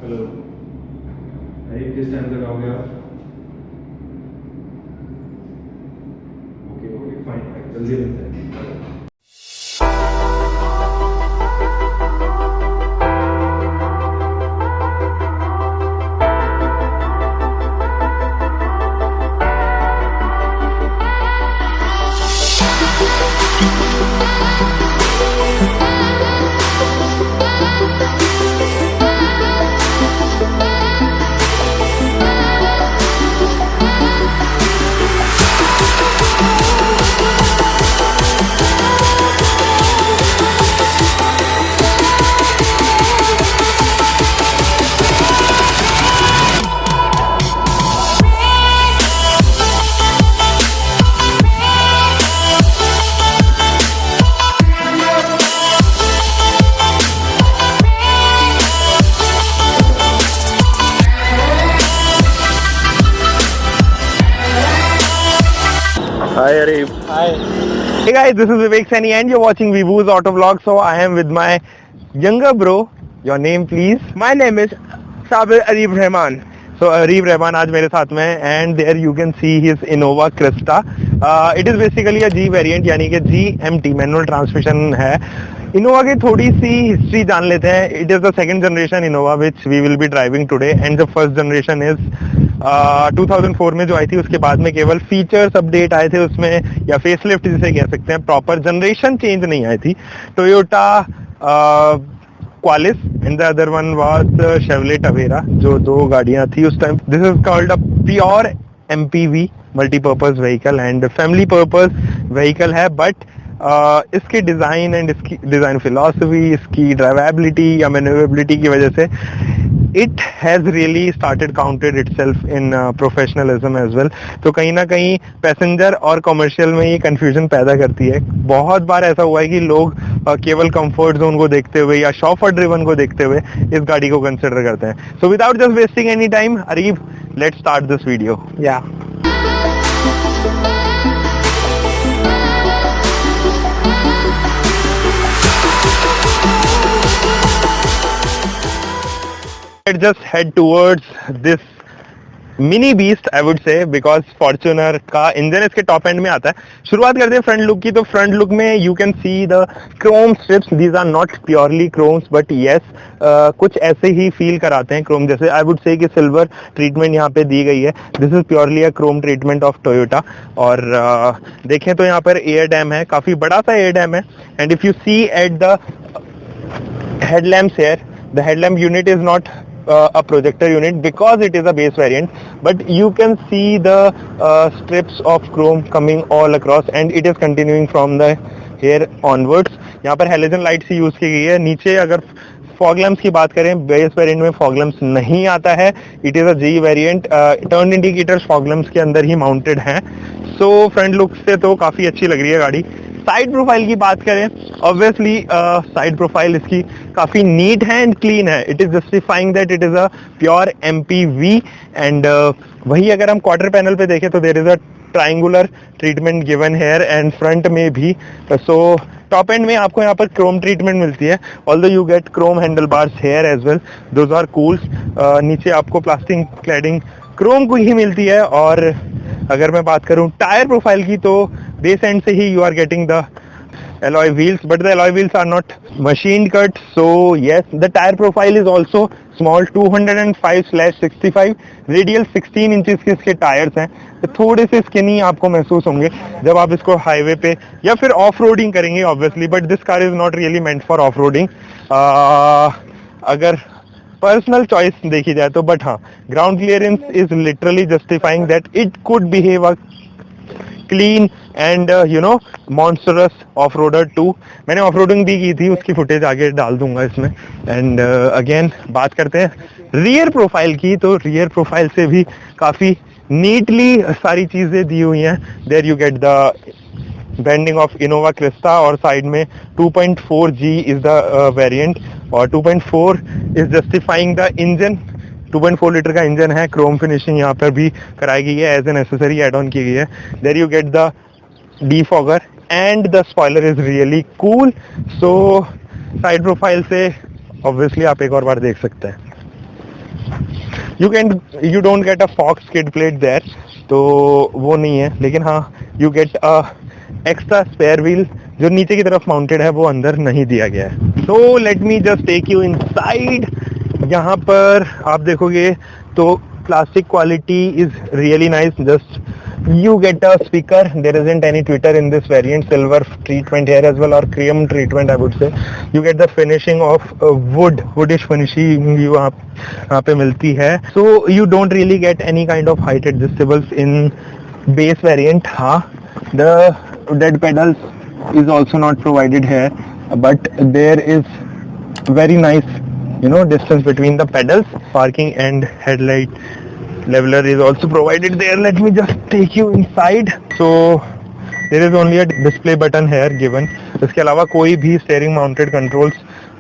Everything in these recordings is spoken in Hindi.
हेलो भाई, किस टाइम तक आओगे आप? ओके ओके फाइन फाइन, जल्दी मिलते हैं। Hi Arif. Hi. Hey guys, this is Vivek Sani and you're watching Vivu's Auto Vlog. So I am with my younger bro. Your name please? My name is Sabir Arif Rahman. So Arif Rahman आज मेरे साथ में है and there you can see his Innova Crysta. It is basically a G variant यानी कि GMT manual transmission है. Innova की थोड़ी सी हिस्ट्री जान लेते हैं. It is the second generation Innova which we will be driving today and the first generation is 2004 में जो आई थी. उसके बाद में केवल फीचर्स अपडेट आए थे उसमें या फेसलिफ्ट जिसे कह सकते हैं. प्रॉपर जनरेशन चेंज नहीं आई थी. Toyota Qualis and the other one was Chevrolet Tavera, जो दो गाड़ियां थी उस time. This is called a pure MPV multipurpose vehicle and family purpose vehicle है. बट इसके डिज़ाइन एंड इसकी डिज़ाइन फिलॉसफी, इसकी ड्राइवेबिलिटी या मैन्यूरेबिलिटी की वजह से it has really started counted itself in professionalism as well. तो कहीं ना कहीं पैसेंजर और कमर्शियल में ये कंफ्यूजन पैदा करती है. बहुत बार ऐसा हुआ है कि लोग केवल कंफर्ट जोन को देखते हुए या शॉफर ड्रिवन को देखते हुए इस गाड़ी को कंसिडर करते हैं. So without just wasting any time, Areeb, let's start this video. Yeah. Let's just head towards this mini beast, I would say, because Fortuner का इंजन इसके टॉप एंड में आता है. शुरुआत करते हैं फ्रंट लुक की. तो फ्रंट लुक में you can see the chrome strips. These are not purely chromes but yes कुछ ऐसे ही फील कराते हैं क्रोम जैसे. आई वुड से कि सिल्वर ट्रीटमेंट यहाँ पे दी गई है. This is purely a Chrome treatment of Toyota. और देखें तो यहाँ पर एयर डैम है, काफी बड़ा सा एयर डैम है. And if you see at the headlamps here, the headlamp unit is not a projector unit because it is a base variant, but you can see the strips of chrome coming all across and it is continuing from the here onwards. यहाँ पर हेलोजन लाइट्स यूज की गई है. नीचे अगर फॉग लैम्प्स की बात करें, बेस वेरिएंट में फॉग लैम्प्स नहीं आता है. It is a G variant. Turn indicators fog lamps के अंदर ही माउंटेड हैं. सो फ्रंट लुक से तो काफी अच्छी लग रही है गाड़ी. साइड प्रोफाइल की बात करें, ऑब्वियसली साइड प्रोफाइल इसकी काफी नीट है एंड क्लीन है. It is justifying that it is a pure MPV. And वही अगर हम क्वार्टर पैनल पे देखें तो there is a triangular treatment given here and front में भी. सो टॉप एंड में आपको यहाँ पर क्रोम ट्रीटमेंट मिलती है. Although you get chrome handlebars here as well, those are cools. नीचे आपको प्लास्टिक क्लैडिंग क्रोम को ही मिलती है. और अगर मैं बात करूं टायर प्रोफाइल की तो बेस एंड से ही you are getting the alloy wheels, but the alloy wheels are not machined cut. So yes, the tire profile is also small, 205/65. radial 16 inches के इसके टायर्स हैं. तो थोड़े से स्किनी आपको महसूस होंगे जब आप इसको हाईवे पे या फिर ऑफ रोडिंग करेंगे obviously. But this car is not really meant for off roading अगर पर्सनल चॉइस देखी जाए तो. बट हाँ, ground clearance is literally justifying that it could behave a clean and you know monstrous off roader too. मैंने ऑफ रोडिंग भी की थी, उसकी फुटेज आगे डाल दूंगा इसमें. एंड अगेन बात करते हैं रियर प्रोफाइल की. तो रियर प्रोफाइल से भी काफी नीटली सारी चीजें दी हुई हैं. There you get the branding of Innova Crysta और साइड में 2.4G इज द वेरिएंट और 2.4 is justifying the engine. 2.4 litre का इंजन है. क्रोम फिनिशिंग यहाँ पर भी कराई गई है, as an accessory add on की गई है. There you get the defogger and the spoiler is really cool. So side profile से ऑब्वियसली आप एक और बार देख सकते हैं. you don't get a Fox skid plate there, तो वो नहीं है, लेकिन हाँ you get a extra spare wheel जो नीचे की तरफ माउंटेड है, वो अंदर नहीं दिया गया है. So let me just take you inside. यहाँ पर आप देखोगे तो plastic quality is really nice. Just you get a speaker. There isn't any tweeter in this variant. Silver treatment here as well, or cream treatment I would say. You get the finishing of woodish finishing you यहाँ पे मिलती है. So you don't really get any kind of height adjustables in base variant. हाँ, the dead pedals is also not provided here, but there is very nice distance between the pedals. Parking and headlight leveler is also provided there. Let me just take you inside. So there is only a display button here given. इसके अलावा कोई भी steering mounted controls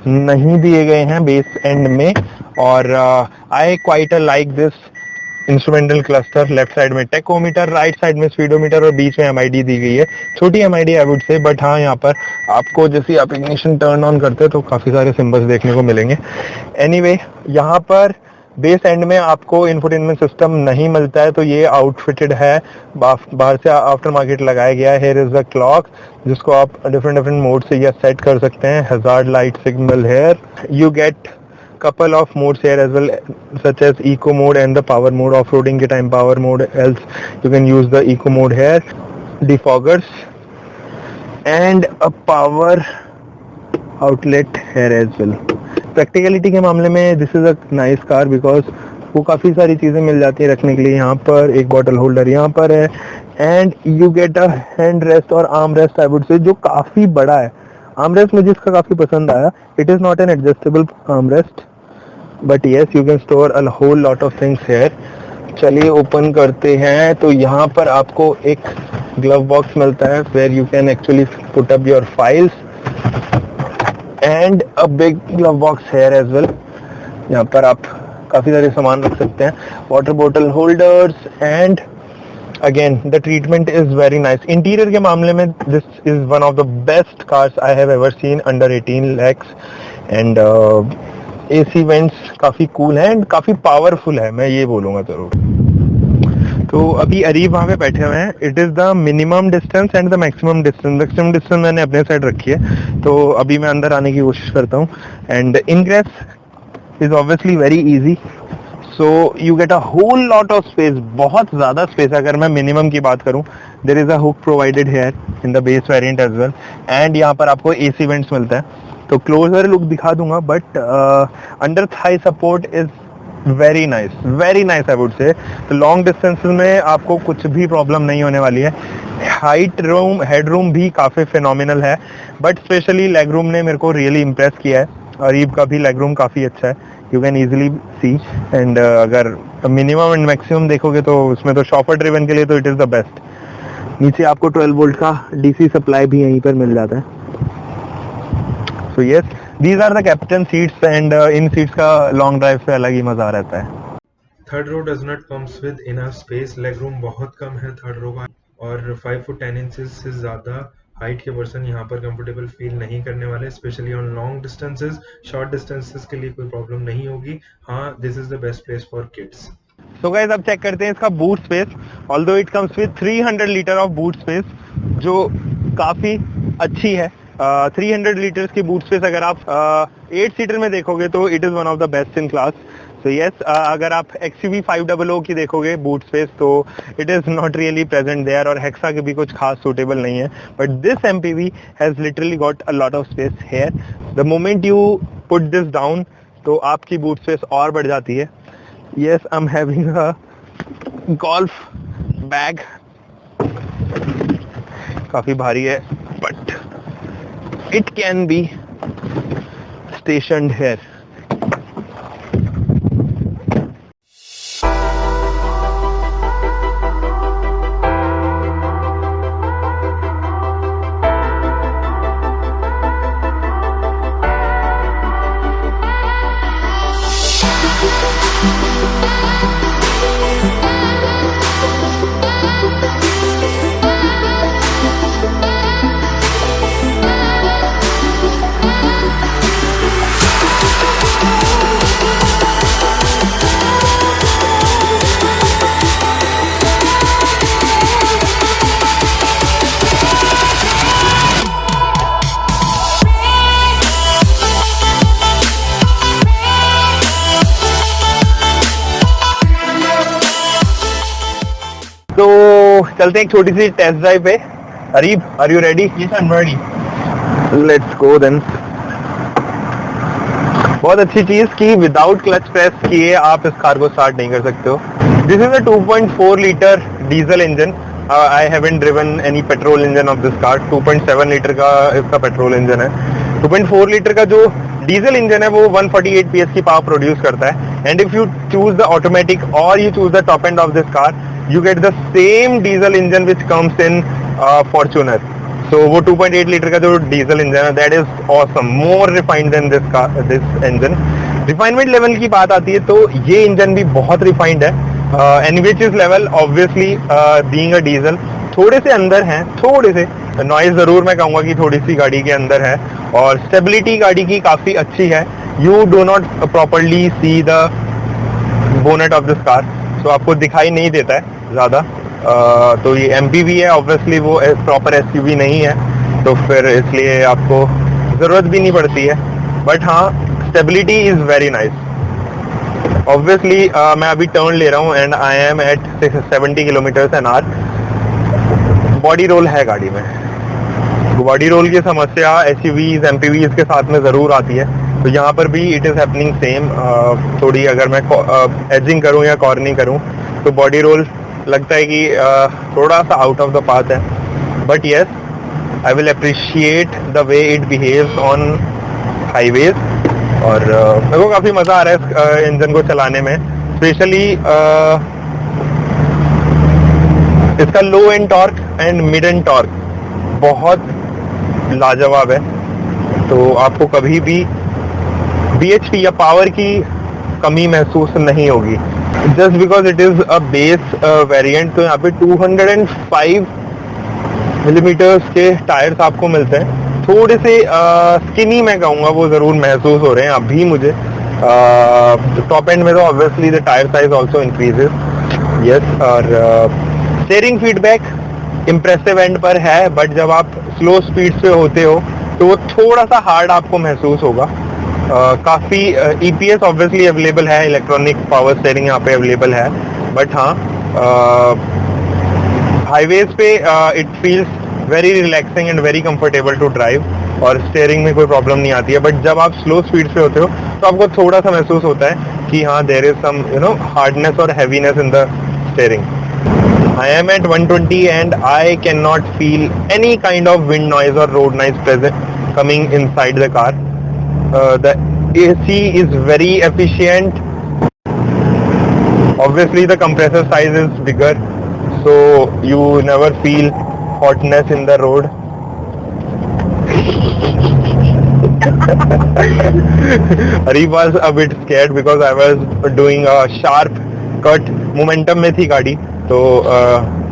नहीं दिए गए हैं बेस एंड में. और I quite like this instrumental cluster. Left side में टेकोमीटर, राइट साइड में स्पीडोमीटर और बीच में MID दी गई है. छोटी MID I would say, but हाँ यहाँ पर आपको जैसे आप इग्निशन टर्न ऑन करते हैं तो काफ़ी सारे सिंबल्स देखने को मिलेंगे. एनीवे, यहाँ पर बेस एंड में आपको इंफोटेनमेंट सिस्टम नहीं मिलता है, तो ये आउटफिटेड है, बाहर से आफ्टर मार्केट लगाया गया है. हियर इज द क्लॉक जिसको आप डिफरेंट मोड से ये सेट कर सकते हैं. Hazard light signal here. You get couple of modes here as well, such as eco mode and the power mode. Off-roading के time power mode, else you can use the eco mode here. Defoggers and a power outlet here as well. Practicality के मामले में this is a nice car because वो काफ़ी सारी चीज़ें मिल जाती हैं रखने के लिए. यहाँ पर एक बॉटल होल्डर यहाँ पर है, and you get a hand rest और arm rest I would say, जो काफ़ी बड़ा है. आर्मरेस्ट मुझे इसका काफ़ी पसंद आया. It is not an adjustable armrest, but yes you can store a whole lot of things here. चलिए ओपन करते हैं. तो यहाँ पर आपको एक ग्लव बॉक्स मिलता है where you can actually put up your files, and a big glove box here as well. यहाँ पर आप काफ़ी सारे सामान रख सकते हैं. Water bottle holders, and again the treatment is very nice. Interior के मामले में this is one of the best cars I have ever seen under 18 lakhs, and AC vents काफ़ी cool है and काफ़ी powerful है, मैं ये बोलूँगा ज़रूर. तो अभी अरीब वहाँ पे बैठे हुए हैं. It is the minimum distance and the maximum distance. Maximum distance मैंने अपने साइड रखी है, तो अभी मैं अंदर आने की कोशिश करता हूँ. And ingress is obviously very easy. So you get a whole lot of space, बहुत ज़्यादा स्पेस. अगर मैं मिनिमम की बात करूँ, there is a hook provided here in the base variant as well, and यहाँ पर आपको AC वेंट्स मिलता है. तो क्लोजर लुक दिखा दूंगा, but under Thai support is very nice I would say. तो लॉन्ग डिस्टेंसेस में आपको कुछ भी प्रॉब्लम नहीं होने वाली है. हाइट रूम, हेड रूम भी काफ़ी फिनोमिनल है, बट स्पेशली लेग रूम ने मेरे को रियली इम्प्रेस किया है. अरीब का भी लेग रूम काफ़ी अच्छा है, you can easily see. And अगर मिनिमम एंड मैक्सिमम देखोगे तो उसमें तो शॉपर ड्रिवन के लिए तो इट इज़ द बेस्ट. नीचे आपको 12 वोल्ट का DC सप्लाई भी यहीं पर मिल जाता है. So yes, these are the captain seats, and इन सीट्स का लॉन्ग ड्राइव से अलग ही मज़ा रहता है. Third row does not comes with enough space. Leg room बहुत कम है थर्ड रो का, और 5 फुट 10 इंचेस से ज़्यादा हाइट के पर्सन यहाँ पर कंफर्टेबल फील नहीं करने वाले, specially on long distances. Short distances के लिए कोई प्रॉब्लम नहीं होगी. हाँ, this is the best place for kids. So guys, अब चेक करते हैं इसका boot space. Although it comes with 300 litre of boot space, जो काफ़ी अच्छी है. 300 लीटर्स की बूट स्पेस अगर आप 8 सीटर में देखोगे तो it is one of the best in class. So yes, अगर आप XUV 500 की देखोगे बूट स्पेस, तो it is not really present there, और हेक्सा के भी कुछ खास सूटेबल नहीं है. But this MPV has literally got a lot of space here. The moment you put this down, तो आपकी बूट स्पेस और बढ़ जाती है. Yes, I am having a golf bag, काफ़ी भारी है, but it can be stationed here. चलते हैं एक छोटी सी टेस्ट ड्राइव पे। Areeb, are you ready? Yes, I'm ready. Let's go then. बहुत अच्छी चीज कि विदाउट क्लच प्रेस किए आप इस कार को स्टार्ट नहीं कर सकते हो। This is a 2.4 litre diesel engine. I haven't driven any petrol engine of this car. 2.7 litre का इसका पेट्रोल इंजन है। 2.4 लीटर का जो डीजल इंजन है वो 148 PS की पावर प्रोड्यूस करता है। And if you choose the automatic or you choose the top end of this car, you get the same diesel engine which comes in Fortuner. So वो 2.8 लीटर का जो डीजल इंजन है that is awesome, more refined than this engine. Refinement level की बात आती है तो ये इंजन भी बहुत रिफाइंड है। And which is level obviously being a diesel थोड़े से अंदर हैं, थोड़े से नॉइज जरूर मैं कहूंगा कि थोड़ी सी गाड़ी के अंदर है। और स्टेबिलिटी गाड़ी की काफी अच्छी है। You do not properly see the bonnet of this car, so आपको दिखाई नहीं देता है ज्यादा। तो ये MPV है, ऑब्वियसली वो प्रॉपर SUV नहीं है, तो फिर इसलिए आपको जरूरत भी नहीं पड़ती है। बट हाँ, stability is very nice. Obviously मैं अभी टर्न ले रहा हूँ and I am at 70 km/h। Body roll है गाड़ी में। बॉडी रोल की समस्या SUVs MPVs के साथ में जरूर आती है, तो यहाँ पर भी इट इज हैपनिंग सेम। थोड़ी अगर मैं एजिंग करूँ या कॉर्निंग करूँ तो बॉडी रोल लगता है कि थोड़ा सा आउट ऑफ द पाथ है। But yes, I will appreciate the way it behaves on highways. और मेरे को काफी मजा आ रहा है इस इंजन को चलाने में। स्पेशली इसका low end torque and mid end torque बहुत लाजवाब है, तो आपको कभी भी BHP या पावर की कमी महसूस नहीं होगी। Just because it is a base variant, तो यहाँ पे 205 मिलीमीटर्स के टायर्स आपको मिलते हैं। थोड़े से स्किनी मैं कहूँगा, वो जरूर महसूस हो रहे हैं अभी मुझे। टॉप एंड में तो obviously the tyre size also increases. Yes, और स्टीयरिंग फीडबैक इम्प्रेसिव एंड पर है, बट जब आप स्लो स्पीड पे होते हो तो वो थोड़ा सा हार्ड आपको महसूस होगा। काफ़ी EPS ऑब्वियसली अवेलेबल है, इलेक्ट्रॉनिक पावर स्टीयरिंग यहाँ पे अवेलेबल है। बट हाँ, हाईवेज पे it feels very relaxing and very comfortable to drive, और स्टीयरिंग में कोई प्रॉब्लम नहीं आती है। बट जब आप स्लो स्पीड पे होते हो तो आपको थोड़ा सा महसूस होता है कि हाँ, देयर इज सम हार्डनेस और heaviness in the steering. I am at 120 and I cannot feel any kind of wind noise or road noise present coming inside the car. The AC is very efficient. Obviously the compressor size is bigger, so you never feel hotness in the road. Arif was a bit scared because I was doing a sharp cut. Momentum में थी गाड़ी, तो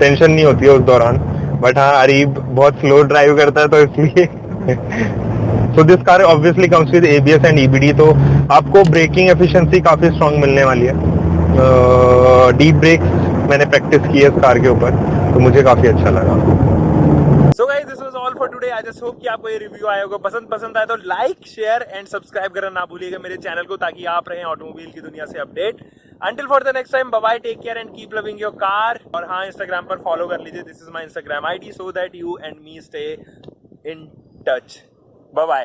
टेंशन नहीं होती है उस दौरान। बट हाँ, अरीब बहुत स्लो ड्राइव करता है, तो इसलिए so this car obviously comes with ABS and EBD, तो आपको ब्रेकिंग एफिशिएंसी काफी स्ट्रांग मिलने वाली है। डीप ब्रेक्स मैंने प्रैक्टिस की है इस कार के ऊपर, तो मुझे काफी अच्छा लगा। So guys, this was all for today. I just hope कि आपको ये रिव्यू आया होगा। पसंद आया तो लाइक, शेयर एंड सब्सक्राइब करना ना भूलिएगा मेरे चैनल को, ताकि आप रहें ऑटोमोबाइल की दुनिया से update. Until for the next time, bye bye, take care and keep loving your car. और हाँ, Instagram पर follow कर लीजिए, this is my Instagram ID, so that you and me stay in touch. Bye bye.